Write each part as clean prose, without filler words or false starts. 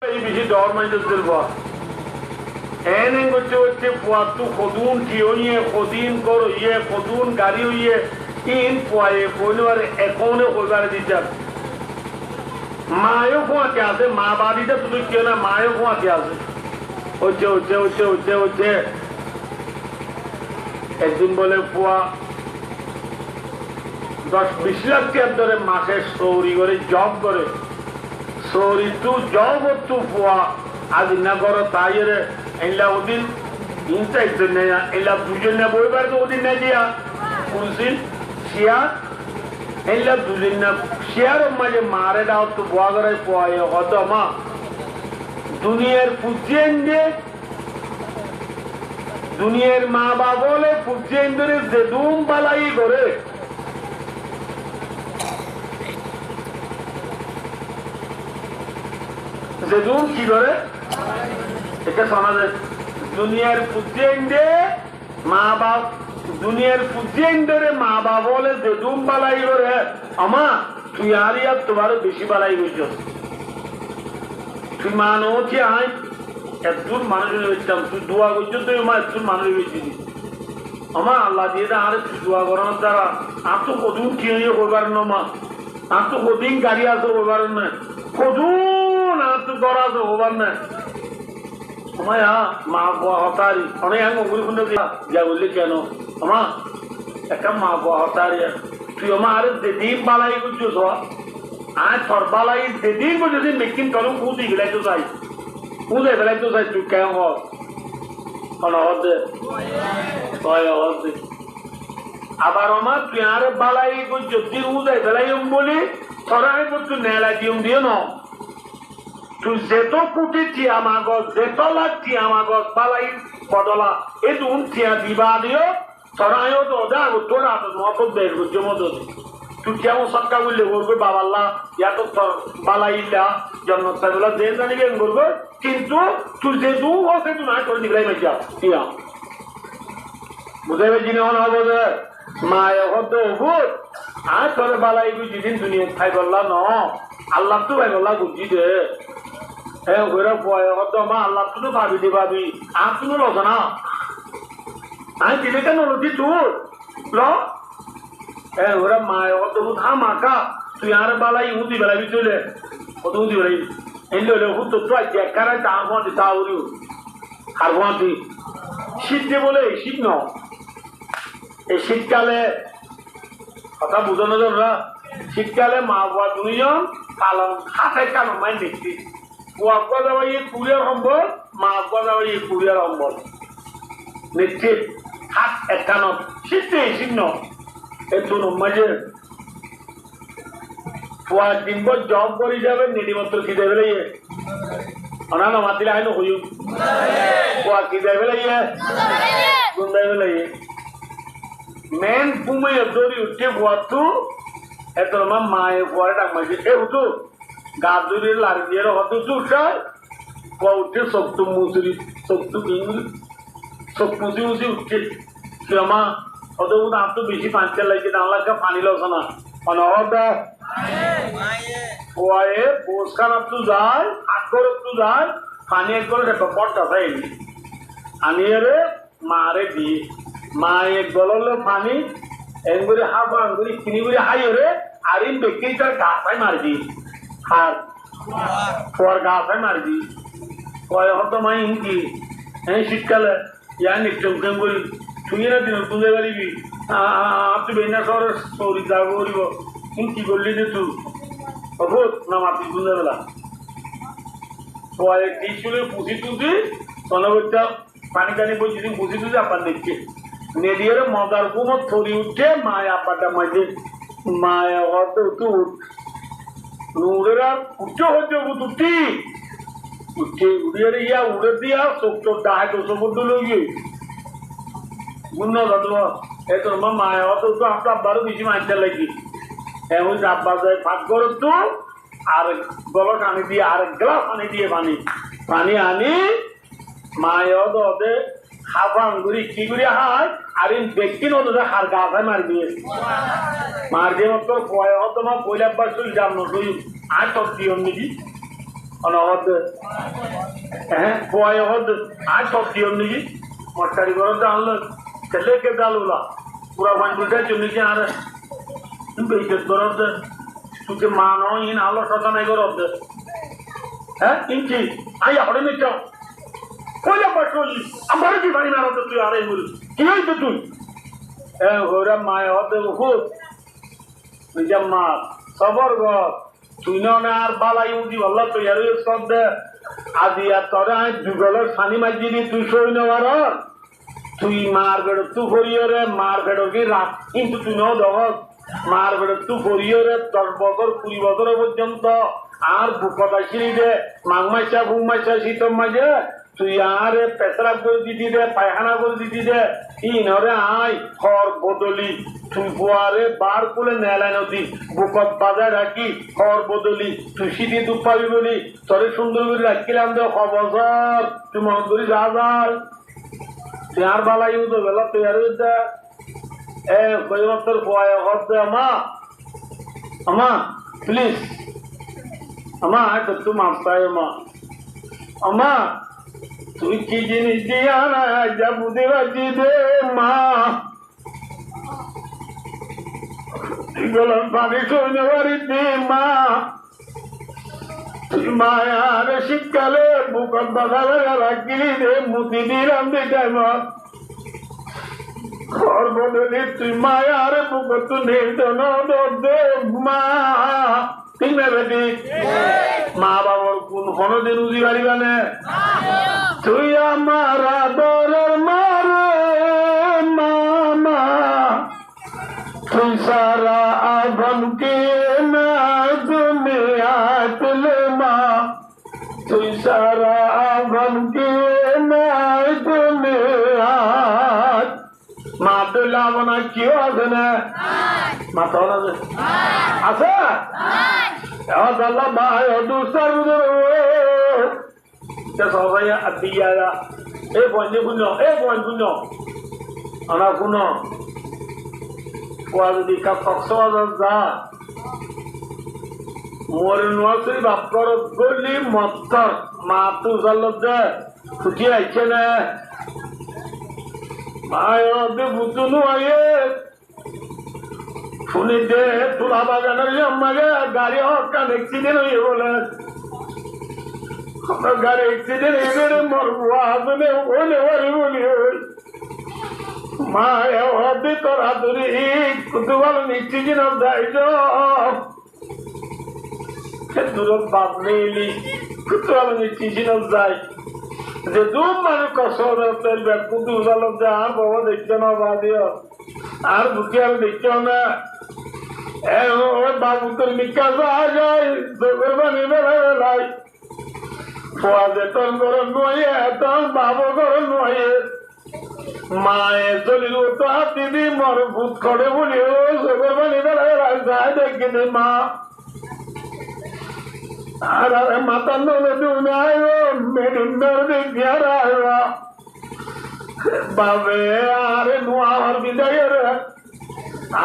এই বেশি ডর মাইন্ডের বস এনে করতে হচ্ছে পুয়াতু খদুন ঠিয়ে খদিন কর ইয়ে খদুন গাড়ি ইয়ে ইন পুয়ায়ে পরিবার এখনো কইবারে দিতাম মায়ও খোয়াতে আছে মা বাড়িতে তুই কেউ না মায়ও খোয়াতে আছে হচ্ছে একদিন বলে পুয়া 10-20 লাখ টাকার ধরে মাসে সৌরি করে জব করে সৌরি তু জব তু পুয়া আজ না করো তাই রে এলা ওদিন ইনসাইড নেয়া এলা দুজন না বইবার তো ওদিন না দিয়া কুলসিন শিয়া এলা দুজন না শিয়ার মাঝে মারে দাও তো বুয়া করে পুয়ায় হত মা দুনিয়ার পুজেন যে দুনিয়ার মা বাবা বলে পুজেন ধরে জেদুম বালাই করে জেদুম কি করে এটা শোনা যায় দুনিয়ার পুজেন দে মা বাপ দুনিয়ার পুজেন ধরে মা বাবা বলে জেদুম বালাই করে আমা তুই আর ইয়ার তোমার বেশি বালাই করছ তুই মানো হচ্ছে আয় একজন মানুষের হইতাম তুই দোয়া করছো তুই মা একজন মানুষ হয়েছি আমার আল্লাহ দিয়ে আর তুই দোয়া করানোর দ্বারা আর তো কদিন কিনে করবার না মা আর তো কদিন গাড়ি আসো করবার না কদুন আর তো গড় আসো হবার না আমায় মা বাবা হতারি অনেক অঙ্গুলি খুঁজে যা বললি কেন আমা একটা মা বাবা হতারি তুই আমার আরে যেদিন বালাই করছো সব আর তোর বালাই যেদিন করছো মেকিন তখন কুদি গেলাই তো চাই উদে বেলায় তো যাই তুই কেন আবার আমার তুই আর বালাই যদি উদয় বেলাই বলি সরাই তুই নেলা দিম দিও ন তুই যেত কোটি টিয়া মাগজ যেত লাখ টিয়া মাগজ বালাই বদলা এই তুন টিয়া দিবা দিও সরাইও তো ওদা তোরা মত বের করছো মত তুই কেমন সরকার বললে করবে বাবাল্লা ইয়াত বালাইলা জন্ম সাইবলা যে জানিবে করবে কিন্তু তুই যে দু আছে তুই না করে দিলাই মাইয়া টিয়া বুঝাইবে জিনে হন হবো যে মায় হত হুত আর তোর বালাই যেদিন দুনিয়া খাই বললা ন আল্লাহ তো ভাই বললা বুঝি দে হ্যাঁ ঘুরে বয় হত মা আল্লাহ তো ভাবি দি ভাবি আর তুমি লস না আমি দিলে কেন লছি তুই ল হ্যাঁ ওরা মায় হত হুত হা মাকা তুই আর বালাই হুদি বেলাবি চলে কত হুদি বেলাবি এলে হলে হুত তো দেখার তা হতে তা উড়ি আর হতে শীত যে বলে শীত ন এই শীতকালে কথা বুঝানো যাবে শীতকালে মা বাবা দুইজন কালম হাতে কালম মাই দেখছি বাবা যাওয়া ইয়ে কুড়িয়ার সম্বল মা বাবা যাওয়া ইয়ে কুড়িয়ার সম্বল নিশ্চিত হাত একানত শীতে শীত ন একটু মাঝে পুয়া দিনব জব করে যাবে নিদিমাত্র খিদে ফেলে অনানো মাতিলে আইনো হইউ পুয়া খিদে ফেলে গুন্দাই ফেলে মেন পুমে দৌড়ি উঠে পুয়াতু এত মা মায়ে পুয়ারে ডাক মাইছে এ উঠু গা দৌড়ি লাড়ি দিয়ে হতো তু উঠায় পুয়া উঠে সবটু মুসুরি সবটু ইংলি সব মুসি মুসি উঠছে তুই আমা অত আর তো বেশি পাঁচটা লাগছে না লাগছে পানি লস না অনহটা পুয়ায়ে পোস্কার একটু যায় আটকর একটু যায় পানি এক করে পটটা খাইনি আনিয়ে রে মারে দিয়ে মা এক গললে পানি এঙ্গুরি হাফ আঙ্গুরি কিনি করে হাই রে আর ইন ব্যক্তি তার গাছাই মারি দি আর পর গাছাই মারি দি কয় হতো মাই ইনকি এই শীতকালে ইয়া নিশ্চয় করি তুই না দিন তুলে পারিবি আপনি বেনা শহরের সৌরি যা করিব কি করলি যে তুই অভূত না মাতি তুলে বেলা পরে টিসুলে পুষি তুলছি তনবচ্চা পানি টানি বলছি পুষি তুলছি আপনার দেখছে নেদিয়ে মদার কুমত থরি উঠে মায় আপাটা মাঝে মায় হতে উঠে উঠ উড়েরা উঠে হচ্ছে উঠি উঠে উড়িয়ে ইয়া উড়ে দিয়া চোখ চোখ ডাহাই তো চোখ লইয়ে গুণ দাদু এই তোর মায় হতে উঠে আপনার আব্বারও বেশি মানতে লাগি এমন আব্বা যায় ভাত করো তো আর গলত আনি দিয়ে আর গ্লাস আনি দিয়ে পানি আনি মায় হতে হাফ আঙ্গুরি কি করে হায় আর ইন ব্যক্তি নদে হার গাছায় মারি দিয়ে মার দিয়ে মাত্র পয় হতো মা পয়লা বার তুই যাম না তুই আর সব দিও নাকি অনহদ হ্যাঁ পোয়ায় হদ আর সব দিও নাকি মশারি করে আনলো ছেলেকে ডালুলা পুরা বান্ধবীটার জন্য কি আর বেইজত করত তুকে মানো ইন আলো সদা নাই করত হ্যাঁ কিনছি আই হরে মিটাও কইলা পাটলি আমার কি বাড়ি না হতো তুই আরে বল কি হইতো তুই হ্যাঁ ওরা মায় হতে খুব নিজা মা সবর গো তুই না আর বালাই উঠি ভালো তো আর সব দে আদি আর তোরা আই যুগলের সানি মাঝি দি তুই সই নেওয়ার তুই মার বেড়ো তু করিয়রে মার বেড়ো কি রাত কিন্তু তুই নাও দহ মার বেড়ো তু করিয়রে 10 বছর 20 বছর পর্যন্ত আর বুকত আসিলি দে মাঘ মাসা বুক মাসা শীতম মাঝে তুই আর পেশরাব করে দিতি দে পায়খানা করে দিতি দে ইনরে আই হর বদলি তুই বুয়ারে বার কুলে নেলাই নদী বুকত বাজায় রাখি হর বদলি তুই শীতি দুধ পাবি বলি তোরে সুন্দর করে রাখিলাম দে বছর তুই মন করি যা যায় তুই আর বালাই তো বেলা তুই আর এ কইমাত্তর পোয়ায় হর দে আমা প্লিজ আমা তো তুই মাপতায় আমা তুই কি জিনিস দিয়া না যা বুঝে রাখি দে মা তুই বললাম পানি সইনে বাড়ি দে মা তুই মায়ার শীতকালে বুকত বাধা রাখিলি দে মুতি দিলাম দেখায় মা ঘর বদলি তুই মায়ার বুকত নির্দন দে মা ঠিক না বেটি মা বাবার কোন কোনদিন উজি পারিবা না তুই আমার আদরের মারে মামা তুই সারা আভনকে না দুনিয়া তুলে মা তুই সারা আভনকে না দুনিয়া মা তুলাম না কেউ আছে না মা তো আছে আছে আল্লাহ ভাই দুসর সবাই দিয়া এই বন্ধু গুণ এই বন্ধু গুণ আমার গুণ পোয়া যদি কক্সবাজার যা মোর নোয়াশরী বাপর গলি মত্তর মা তু জালত দে খুঁটি আইছে না মায় বুঝুনু আয়ে শুনি দে তুলা বাগানের আমাকে গাড়ি হকান এক্সিডেন্ট হয়ে বলে আমার গাড়ি এক্সিডেন্ট এবারে মরবো আসলে বলে বলে বলি মা হতে তোর হাতুরি কুতু ভালো নিচ্ছি কিনা যাই দূরত বাপ নেইলি কুতু ভালো নিচ্ছি কিনা যাই যে দু মানুষ কষ্ট কুতু ভালো যা আর বাবা দেখছো না বা দিও আর বুঝি আমি দেখছো না বাবু তোর নিকা যাওয়া যায় বানি বেড়াই পোয়াদে তোর ঘর নয়ে তোর বাবু ঘর নয়ে মায়ে চলিল তো হাতি দি মর ভূত করে বলি ও সবের বানি বেড়াই যায় দেখি দে মা আর মাতার নলে তুমি আয়ো মেডিন্দার দেখি আর আয়ো বাবে আরে নোয়ার বিদায় রে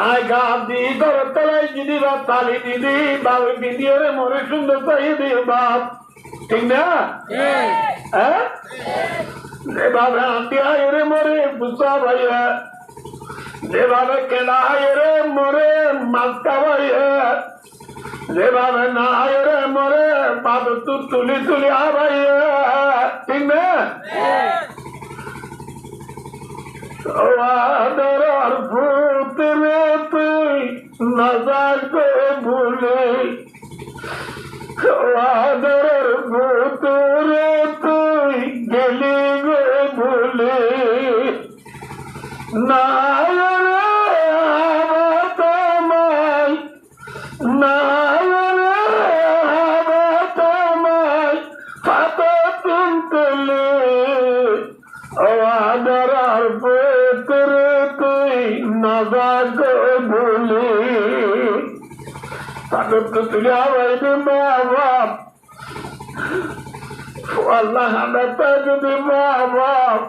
আয় গা দি ঘর তলাই দিদি বা তালি দিদি বাবে দিদি রে মরে সুন্দর চাই দি বাপ ঠিক না হ্যাঁ যেভাবে হাতি আয় রে মরে বুঝা ভাইয়া যেভাবে কেনা আয় রে মরে মাস্কা ভাইয়া যেভাবে না আয় রে মরে বাপ তু তুলি তুলি আ ভাইয়া ঠিক না আদর ভূত রে তুই নজর করে ভুলে আদর ভূত রে তুই গেলি গে ভুলে না তোমায় না তোমায় হাত তুলে আদর ভূত রে তুই নজর করে ভুলে তাদের তো তুলে আবার মা বাপ আল্লাহ আমরা যদি মা বাপ